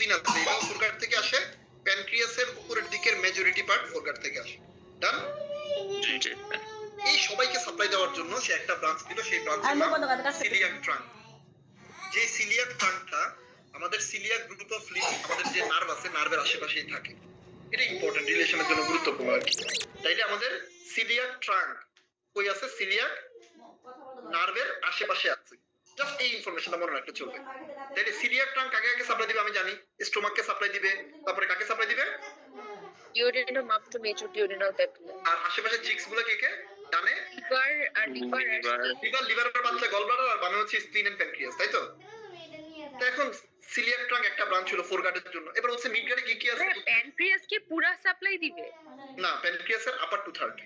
স্প্লিন আছে এটাও ফোরগাট থেকে আসে, প্যানক্রিয়াসের উপরের দিকের মেজরিটি পার্ট ফোরগাট থেকে আসে। ডান? এই সবাইকে সাপ্লাই দেওয়ার জন্য সে একটা ব্রাঞ্চ দিল, সেই ব্রাঞ্চের নাম সিলিয়াক ট্রাঙ্ক। যে সিলিয়াক ট্রাঙ্কটা আমাদের সিলিয়াক গ্রুপ অফ লিম্ফ, আমাদের যে নার্ভ আছে নার্ভের আশেপাশেই থাকে। এটা ইম্পর্টেন্ট, রিলেশনের জন্য গুরুত্বপূর্ণ আর কি। তাইলে আমাদের সিলিয়াক ট্রাঙ্ক কই আছে? সিলিয়াক নার্ভের আশেপাশে আছে। জাস্ট এই ইনফরমেশনটা মনে রাখতে চলবে। তাইলে সিলিয়াক ট্রাঙ্ক কাকে কাকে সাপ্লাই দিবে আমি জানি। স্টোমাককে সাপ্লাই দিবে, তারপরে কাকে সাপ্লাই দিবে? ডিউওডেনাম আপ টু মেজর ডিউওডেনাল প্যাপিলা। আর আশেপাশে চিক্স গুলো কে কে? ডানে লিভারের বাচ্চা গলব্লাডার, আর বামে হচ্ছে স্প্লিন এন্ড প্যানক্রিয়াস, তাই তো? তো এখন সিলিয়াক ট্রাঙ্ক একটা ব্রাঞ্চ ছিল ফোরগাটের জন্য। এবার হচ্ছে মিডগাটে কি কি আছে? প্যানক্রিয়াস কে পুরা সাপ্লাই দিবে না, প্যানক্রিয়াসের আপার টু থার্ড,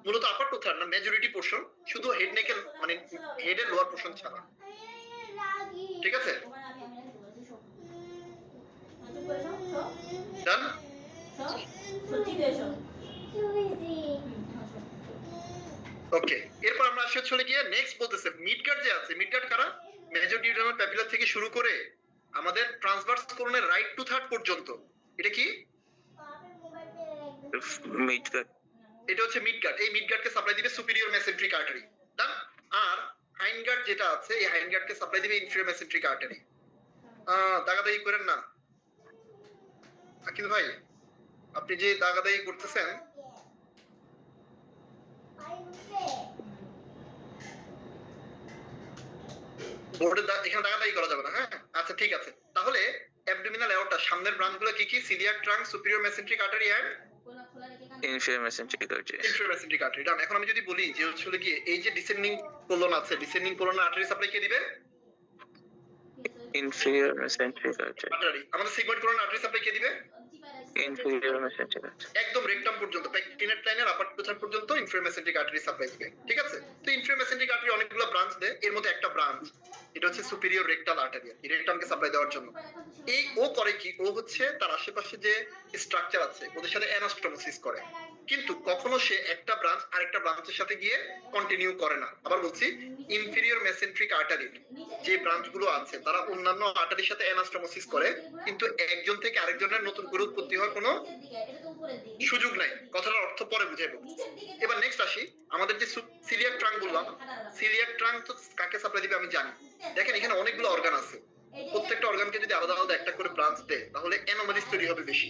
মূলত আপার টু থার্ড না, মেজরিটি পোরশন, শুধু হেড নেকের মানে হেডের লোয়ার পোরশন ছাড়া। ঠিক আছে? ডান? ওকে, এরপর আমরা আসলে চলে গিয়ে নেক্সট বলতেছে মিডগাট যে আছে, মিডগাট কারা? মেজর ডিউওডেনাল প্যাপিলা থেকে শুরু করে আমাদের ট্রান্সভার্স কোলনের রাইট টু থার্ড পর্যন্ত। এটা কি? মিডগাট। এটা হচ্ছে মিডগাট। এই মিডগাটকে সাপ্লাই দিবে সুপিরিয়র মেসেন্ট্রিক আর্টারি। ডান? আর হাইন্ডগাট যেটা আছে, এই হাইন্ডগাটকে সাপ্লাই দিবে ইনফিরিয়র মেসেন্ট্রিক আর্টারি। দাগাদাগি করেন না আকিল ভাই, আপনি যে দাগাদাগি করতেছেন। বোর্ডে এখানে দাগাদাগি করা যাবে না, হ্যাঁ? আচ্ছা ঠিক আছে। তাহলে অ্যাবডোমিনাল এওরটা সামনের ব্রাঞ্চগুলো কি কি? Coeliac trunk, superior mesenteric artery and inferior mesenteric artery. Inferior mesenteric artery. Done. এখন আমি যদি বলি যে হচ্ছে কি এই যে ডিসেন্ডিং কোলন আছে, ডিসেন্ডিং কোলনের আর্টারি সাপ্লাই কে দিবে? Inferior mesenteric artery. আমাদের সিগময়েড কোলনের আর্টারি সাপ্লাই কে দিবে? Inferior mesenteric artery. একদম রেকটাম পর্যন্ত, পেকটিনেট লাইনের আপার টু থার্ড পর্যন্ত ইনফিরিয়র মেসেন্ট্রিক আর্টারি সাপ্লাই দিবে। ঠিক আছে? তো ইনফিরিয়র মেসেন্ট্রিক আর্টারি অনেকগুলো ব্রাঞ্চ দেয়, এর মধ্যে একটা ব্রাঞ্চ এটা হচ্ছে সুপিরিয়র রেকটাল আর্টারি, রেকটামকে সাপ্লাই দেওয়ার জন্য। এই ও করে কি? ও হচ্ছে তার আশেপাশে যে স্ট্রাকচার আছে ওদের সাথে অ্যানাস্টোমোসিস করে, কিন্তু কখনো সে একটা ব্রাঞ্চ আরেকটা ব্রাঞ্চের সাথে গিয়ে কন্টিনিউ করে না। আবার বলছি, ইনফিরিয়র মেসেন্ট্রিক আর্টারি যে ব্রাঞ্চগুলো আছে তারা অন্যান্য আর্টারির সাথে অ্যানাস্টোমোসিস করে, কিন্তু একজন থেকে আরেকজনের নতুন করে উৎপত্তি হওয়ার কোনো সুযোগ নাই। কথাটার অর্থ পরে বুঝাইব। এবার নেক্সট আসি, আমাদের যে সিলিয়াক ট্রাঙ্ক বললাম, সিলিয়াক ট্রাঙ্ক তো কাকে সাপ্লাই দিবে আমি জানি। দেখেন এখানে অনেকগুলো অর্গান আছে, প্রত্যেকটা অর্গানকে যদি আলাদা আলাদা একটা করে ব্রাঞ্চ দেয় তাহলে অ্যানোমালিস তৈরি হবে বেশি।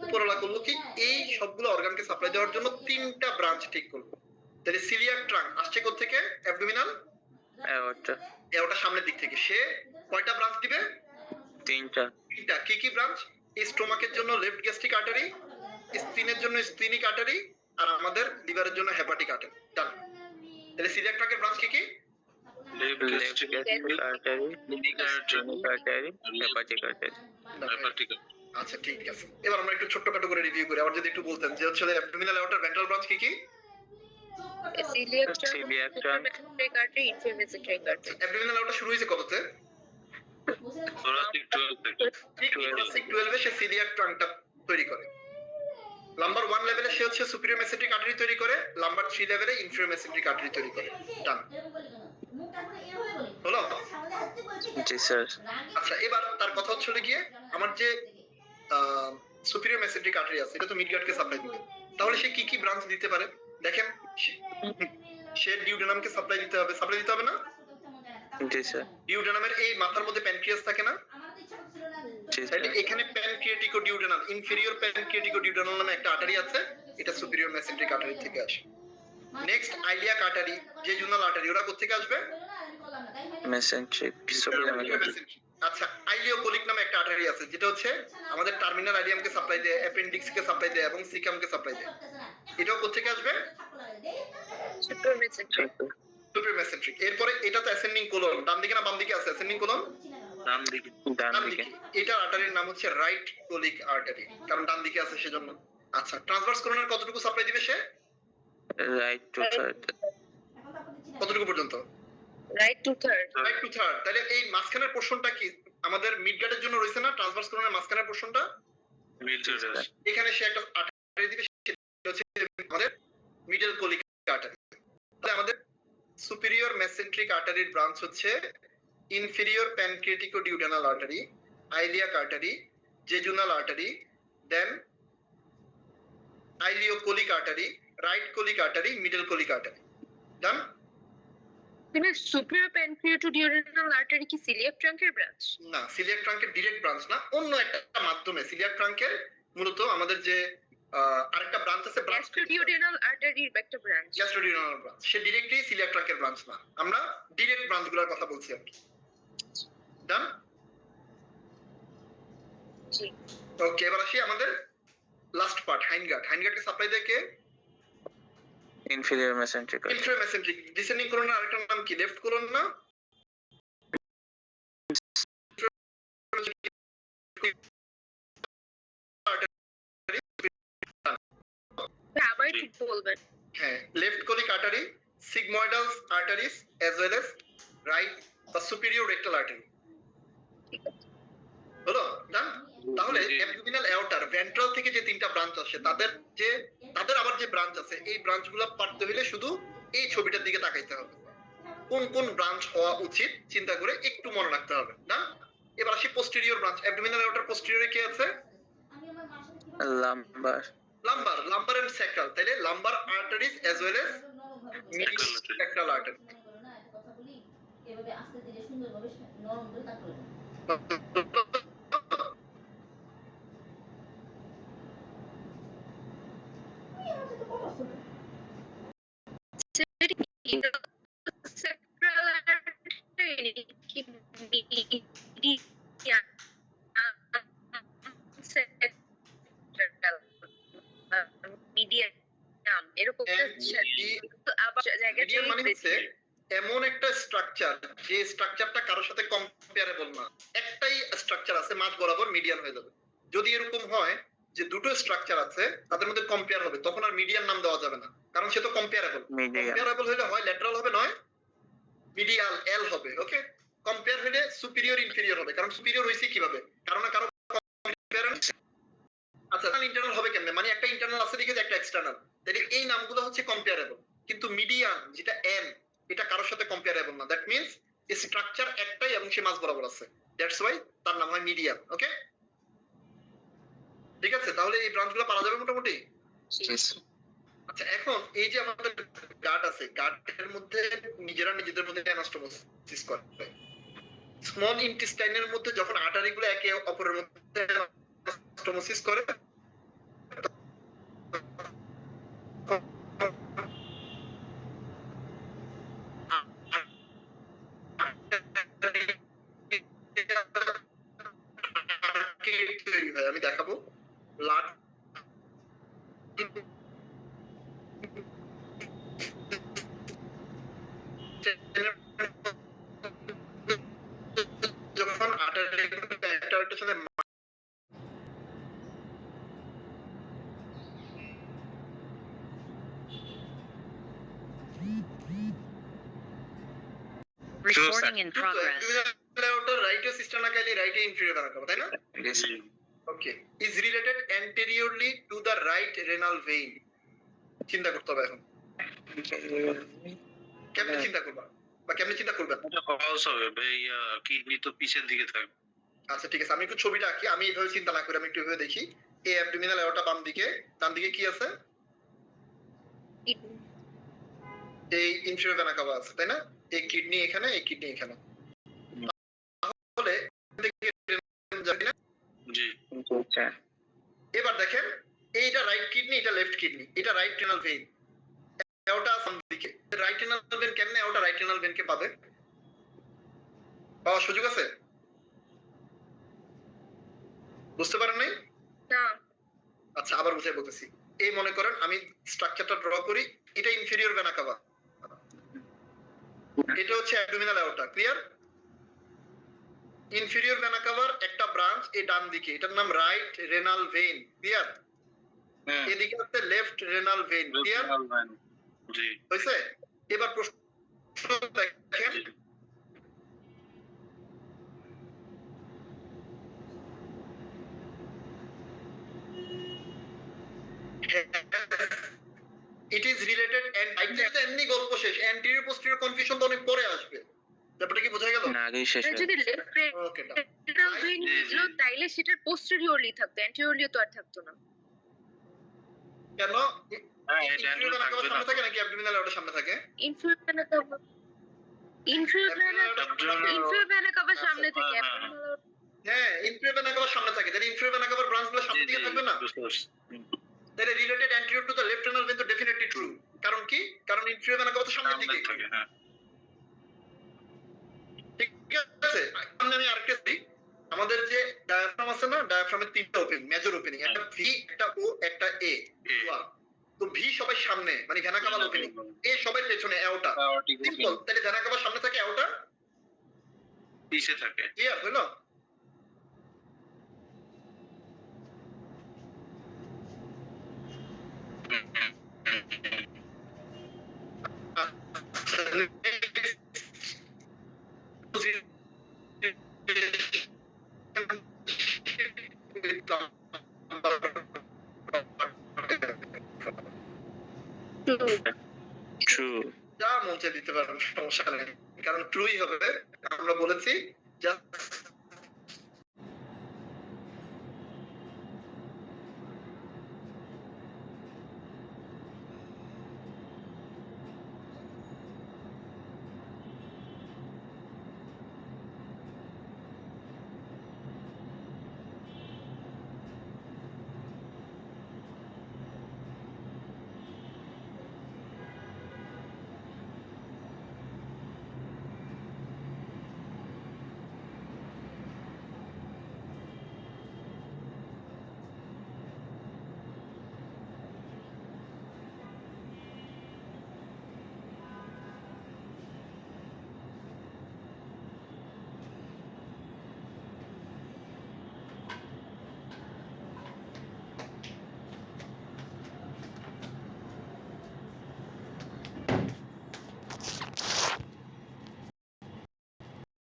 উপরওয়ালা করলো কি এই সবগুলো অর্গানকে সাপ্লাই দেওয়ার জন্য তিনটা ব্রাঞ্চ ঠিক করলো। তাহলে সিলিয়াক ট্রাঙ্ক আসছে কোথা থেকে? অ্যাবডোমিনাল এওরটা সামনের দিক থেকে। সে কয়টা ব্রাঞ্চ দিবে? তিনটা। কি কি ব্রাঞ্চ? স্টোমাকের জন্য লেফট গ্যাস্ট্রিক আর্টারি, স্প্লিনের জন্য স্প্লিনিক আর্টারি, আর আমাদের লিভারের জন্য হেপাটিক আর্টারি। ডান। তাহলে সিলিয়াক ট্রাঙ্কের ব্রাঞ্চ কি কি? Left gastric artery, splenic artery, hepatic artery. আচ্ছা ঠিক আছে। এবার আমরা একটু ছোটখাটো করে রিভিউ করি। আবার যদি একটু বলতেন যে হচ্ছে অ্যাবডোমিনাল এওরটার ভেন্ট্রাল ব্রাঞ্চ কি কি? Coeliac trunk, mesenteric artery, inferior mesenteric artery. Abdominal aorta শুরু হয়েছে কততে? থোরাসিক 12 এ সে সিলিয়াক ট্রাঙ্কটা তৈরি করে। নাম্বার 1 লেভেলে সে হচ্ছে সুপিরিয়র মেসেন্ট্রিক আর্টারি তৈরি করে, নাম্বার 3 লেভেলে ইনফিরিয়র মেসেন্ট্রিক আর্টারি তৈরি করে। ডান। হলো? জি স্যার। আচ্ছা এবার তার কথা হচ্ছে গিয়ে আমার যে সুপিরিয়র মেসেন্ট্রিক আর্টারি আছে এটা তো মিডগাটকে সাপ্লাই দিবে, তাহলে সে কি কি ব্রাঞ্চ দিতে পারে? দেখেন সে ডিউওডেনামকে সাপ্লাই দিতে হবে না? জি স্যার। ডিউওডেনামের এই মাথার মধ্যে প্যানক্রিয়াস থাকে না? তাহলে এখানে প্যানক্রিয়াটিকো ডিউওডেনাল, ইনফিরিয়র প্যানক্রিয়াটিকো ডিউওডেনাল নামে একটা আর্টারি আছে, এটা সুপিরিয়র মেসেন্ট্রিক আর্টারি থেকে আসে। নেক্সট আইলিয়াক আর্টারি, যে জুনাল আর্টারি, ওরা কোথা থেকে আসবে? Mesenteric superior. আচ্ছা আইলিওকোলিক নামে একটা আর্টারি আছে যেটা হচ্ছে আমাদের টার্মিনাল আইলিয়ামকে সাপ্লাই দেয়, অ্যাপেন্ডিক্সকে সাপ্লাই দেয় এবং সিকামকে সাপ্লাই দেয়। এটাও কোথা থেকে আসবে? Superior mesenteric. Superior mesenteric. এরপরে এটা তো অ্যাসেন্ডিং কোলন, ডান দিকে না বাম দিকে আছে? অ্যাসেন্ডিং কোলন ডান দিকে। এটা আর্টারির নাম হচ্ছে রাইট কোলিক আর্টারি, কারণ ডান দিকে আছে সেজন্য। আচ্ছা ট্রান্সভার্স কোলনের কতটুকু সাপ্লাই দিবে সে? Right to third. কতটুকু পর্যন্ত? Right to third. তাহলে এই মাঝখানের পোরশনটা কি আমাদের মিডগাটের জন্য রয়েছে না? ট্রান্সভার্স কোলনের মাঝখানের পোরশনটা এখানে সে একটা আর্টারি দিবে, সেটা হচ্ছে আমাদের মিডল কোলিক আর্টারি। তাহলে আমাদের সুপিরিয়র মেসেন্ট্রিক আর্টারির ব্রাঞ্চ হচ্ছে inferior pancreaticoduodenal artery, iliac artery, jejunal artery, then ileocolic artery, right colic artery, middle colic artery. Done? কিন্তু সুপিরিয়র পেনক্রিয়াটোডিওডেনাল আর্টারি কি সিলিয়াক ট্রাঙ্কের ব্রাঞ্চ? না, সিলিয়াক ট্রাঙ্কের ডিরেক্ট ব্রাঞ্চ না, অন্য একটা মাধ্যমে সিলিয়াক ট্রাঙ্কের মূলত আমাদের যে আরেকটা ব্রাঞ্চ আছে, গ্যাস্ট্রোডিওডেনাল আর্টারির একটা ব্রাঞ্চ। গ্যাস্ট্রোডিউনাল ব্রাঞ্চ, সে ডিরেক্টলি সিলিয়াক ট্রাঙ্কের ব্রাঞ্চ না, আমরা ডিরেক্ট ব্রাঞ্চগুলোর কথা বলছি আর কি। ডান? জি। ওকে, এবার আসি আমাদের লাস্ট পার্ট, হাইনগার্ড। হাইনগার্ডকে সাপ্লাই দেয় কে? Inferior mesenteric artery. Inferior mesenteric. Descending কোলনের আরেকটা নাম কি? লেফট কোলন না? আবার একটু বলবেন। হ্যাঁ, left colic artery, sigmoidal arteries as well as right বা সুপিরিয়র রেক্টাল আর্টারি। ঠিক আছে। হলো? ডান? তাহলে অ্যাবডোমিনাল অ্যাওর্টার ভেন্ট্রাল থেকে যে তিনটা ব্রাঞ্চ আসে, তাদের আবার যে ব্রাঞ্চ আছে, এই ব্রাঞ্চগুলো পারতে হলে শুধু এই ছবিটার দিকে তাকাইতে হবে। কোন কোন ব্রাঞ্চ হওয়া উচিত চিন্তা করে একটু মনে রাখতে হবে। ডান? এবার আসি পোস্টেরিয়র ব্রাঞ্চ। অ্যাবডোমিনাল অ্যাওর্টার পোস্টেরিয়রে কি আছে? লাম্বার। Lumbar and sacral. তাইলে lumbar arteries as well as middle sacral artery. এভাবে আস্তে ধীরে সুন্দরভাবে নরম করে তাকলে সেক্রাল আর্টারি কি মিডিয়ান মিডিয়ান এরকম আবার জায়গা মিডিয়ান মানে হচ্ছে এমন একটা স্ট্রাকচার যে স্ট্রাকচারটা কারোর সাথে কম্পেয়ারেবল না। একটাই স্ট্রাকচার আছে মাঝ বরাবর, মিডিয়ান হয়ে যাবে। যদি এরকম হয় যে দুটো স্ট্রাকচার আছে তাদের মধ্যে কম্পেয়ার হবে, তখন আর মিডিয়ান নাম দেওয়া যাবে না, কারণ সে তো কম্পেয়ারেবল। কম্পেয়ারেবল হলে হয় ল্যাটারাল হবে, নয় মিডিয়াল এল হবে। ওকে, কম্পেয়ার হলে সুপিরিয়র ইনফেরিয়র হবে, কারণ সুপিরিয়র হইছে কিভাবে, কারণ না কারো কম্পেয়ার। আচ্ছা, ইন্টারনাল হবে কেমনে? মানে একটা ইন্টারনাল আছে দেখে একটা এক্সটার্নাল, তাহলে এই নামগুলো হচ্ছে কম্পেয়ারেবল। কিন্তু মিডিয়ান যেটা এম, এটা কারোর সাথে কম্পেয়ারেবল না। দ্যাট মিন্স স্ট্রাকচার একটাই এবং সে মাঝ বরাবর আছে, দ্যাটস ওয়াই তার নাম হয় মিডিয়ান। ওকে, ঠিক আছে? তাহলে এই ব্রাঞ্চগুলো পাওয়া যাবে মোটামুটি। আচ্ছা, এখন এই যে আমাদের গার্ড আছে, গার্ডের মধ্যে নিজেদের মধ্যে অ্যানাস্টোমোসিস করে। স্মল ইন্টেস্টাইনের মধ্যে যখন আর্টারিগুলো একে অপরের মধ্যে অ্যানাস্টোমোসিস করে, আমি দেখাবো ব্লাড যখন আর্টারির সাথে Recording in progress. Right system না খাইলে রাইট ইনফিরিয়র রাখবো, তাই না? Okay, is related anteriorly to the right renal vein. চিন্তা করতে হবে এখন কেমনে চিন্তা করবা বা কেমনে চিন্তা করবেন। এটা সহজ হবে ভাই, কিডনি তো পিছের দিকে থাকবে। আচ্ছা ঠিক আছে, আমি একটু ছবিটা আঁকি। আমি এইভাবে চিন্তা না করে আমি একটু এভাবে দেখি। এই অ্যাবডোমিনাল অ্যাওর্টা বাম দিকে, ডান দিকে কি আছে? এই ইনফিরিয়র ভেনা কাভা আছে, তাই না? এই কিডনি এখানে, এই কিডনি এখানে। তাহলে জি, এবার দেখেন, এইটা রাইট কিডনি, এটা লেফট কিডনি, এটা রাইট রেনাল ভেইন, অ্যাওর্টা বাম দিকে। রাইট রেনাল ভেইন কেমনে অ্যাওর্টা রাইট রেনাল ভেইনকে পাবে? পাওয়ার সুযোগ আছে? বুঝতে পারেন নাই? না। আচ্ছা, আবার বুঝাই বলতেছি। এই মনে করেন আমি স্ট্রাকচারটা ড্র করি, এটা ইনফেরিয়র ভেনা কাভা, এটা হচ্ছে abdominal aorta. Clear? Inferior vena cover একটা ব্রাঞ্চ এই ডান দিকে, এটার নাম রাইট রেনাল ভেইন। ক্লিয়ার? এদিকে আছে লেফট রেনাল ভেইন। ক্লিয়ার? জি, হইছে? এবার প্রশ্ন দেখেন, it is related and এমনি গল্প শেষ। anterior posterior confusion তো অনেক পরে আসবে, ব্যাপারটা কি বোঝা গেল? না, আগেই শেষ হয়ে যদি গেছে। লেফট ওকে, রেনাল ভেন হলো তাইলে সেটার পোস্টেরিয়রলি থাকতো, অ্যান্টেরিয়রলি তো আর থাকতো না। কেন হ্যাঁ এটা ইনফিরিয়র ভেনা কাভার থাকবে না সামনে থাকে নাকি অ্যাবডোমিনাল আর্টারি সামনে থাকে? ইনফিরিয়র ভেনা কাভা সামনে থেকে, হ্যাঁ, হ্যাঁ, হ্যাঁ ইনফিরিয়র ভেনা কাভার সামনে থাকে, তাহলে ইনফিরিয়র ভেনা কাভার ব্রাঞ্চ গুলো সামনে দিকে থাকবে না? বুঝতে পারছি। তাহলে related anterior to the left renal vein তো ডেফিনেটলি ট্রু। কারণ কি? কারণ ইনফিরিয়র ভেনা কাভার তো সামনের সামনে দিকে। থাকে, হ্যাঁ। ঠিক আছে, সামনে আমি আরেকটা দিই। আমাদের যে ডায়াফ্রাম আছে না, ডায়াফ্রামের তিনটা ওপেনিং, মেজর ওপেনিং, একটা ভি, একটা ও, একটা এ। তো ভি সবাই সামনে, মানে ভেনা কাভাল ওপেনিং, এ সবাই পেছনে, এওটা। সিম্পল, তাহলে ভেনা কাভার সামনে থাকে, এওটা পিছে থাকে। ক্লিয়ার হলো? ট্রু। যা মন চায় দিতে পারবেন, সমস্যা নেই, কারণ ট্রুই হবে। আমরা বলেছি জাস্ট